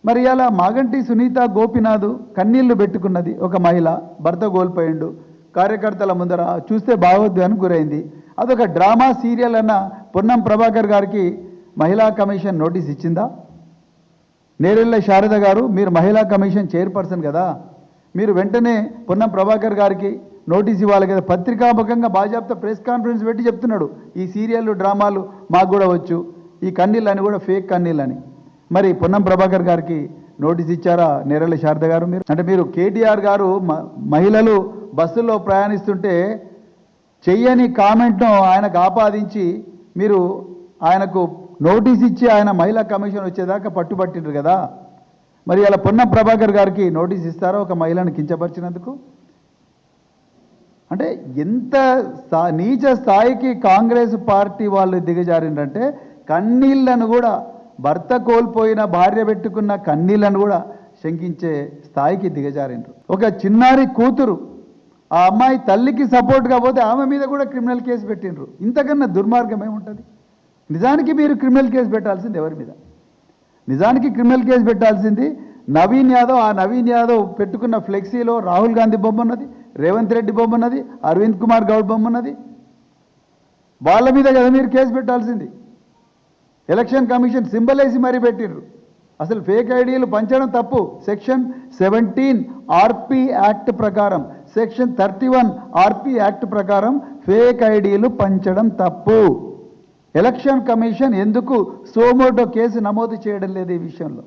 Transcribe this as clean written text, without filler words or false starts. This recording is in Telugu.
మరి ఇలా మాగంటి సునీత గోపినాథ్ కన్నీళ్లు పెట్టుకున్నది. ఒక మహిళ భర్త కోల్పోయిండు, కార్యకర్తల ముందర చూస్తే భావోద్వేగానికి గురైంది. అదొక డ్రామా సీరియల్ అన్న పొన్నం ప్రభాకర్ గారికి మహిళా కమిషన్ నోటీస్ ఇచ్చిందా? నేరెళ్ళ శారద గారు, మీరు మహిళా కమిషన్ చైర్పర్సన్ కదా, మీరు వెంటనే పొన్నం ప్రభాకర్ గారికి నోటీస్ ఇవ్వాలి కదా. పత్రికాముఖంగా బాజాప్తా ప్రెస్ కాన్ఫరెన్స్ పెట్టి చెప్తున్నాడు, ఈ సీరియళ్ళు డ్రామాలు మాకు కూడా వచ్చు, ఈ కన్నీళ్ళని కూడా ఫేక్ కన్నీళ్ళని. మరి పొన్నం ప్రభాకర్ గారికి నోటీస్ ఇచ్చారా నేరెళ్ళ శారద గారు? మీరు అంటే మీరు కేటీఆర్ గారు మహిళలు బస్సుల్లో ప్రయాణిస్తుంటే చెయ్యని కామెంట్ను ఆయనకు ఆపాదించి మీరు ఆయనకు నోటీస్ ఇచ్చి ఆయన మహిళా కమిషన్ వచ్చేదాకా పట్టుబట్టిండ్రు కదా. మరి అలా పొన్నం ప్రభాకర్ గారికి నోటీస్ ఇస్తారో ఒక మహిళను కించపరిచినందుకు? అంటే ఎంత నీచ స్థాయికి కాంగ్రెస్ పార్టీ వాళ్ళు దిగజారిందంటే కన్నీళ్లను కూడా, భర్త కోల్పోయిన భార్య పెట్టుకున్న కన్నీళ్లను కూడా శంకించే స్థాయికి దిగజారిండ్రు. ఒక చిన్నారి కూతురు, ఆ అమ్మాయి తల్లికి సపోర్ట్గా పోతే ఆమె మీద కూడా క్రిమినల్ కేసు పెట్టిండ్రు. ఇంతకన్నా దుర్మార్గం ఏముంటుంది? నిజానికి మీరు క్రిమినల్ కేసు పెట్టాల్సింది ఎవరి మీద? నిజానికి క్రిమినల్ కేసు పెట్టాల్సింది నవీన్ యాదవ్. ఆ నవీన్ యాదవ్ పెట్టుకున్న ఫ్లెక్సీలో రాహుల్ గాంధీ బొమ్మ ఉన్నది, రేవంత్ రెడ్డి బొమ్మ ఉన్నది, అరవింద్ కుమార్ గౌడ్ బొమ్మ ఉన్నది. వాళ్ళ మీద కదా మీరు కేసు పెట్టాల్సింది. ఎలక్షన్ కమిషన్ సింబల్ వేసి మరీ పెట్టిండ్రు. అసలు ఫేక్ ఐడీలు పంచడం తప్పు. సెక్షన్ 17 ఆర్పీ యాక్ట్ ప్రకారం, సెక్షన్ 31 ఆర్పీ యాక్ట్ ప్రకారం ఫేక్ ఐడీలు పంచడం తప్పు. ఎలక్షన్ కమిషన్ ఎందుకు సోమోటో కేసు నమోదు చేయడం లేదు ఈ విషయంలో?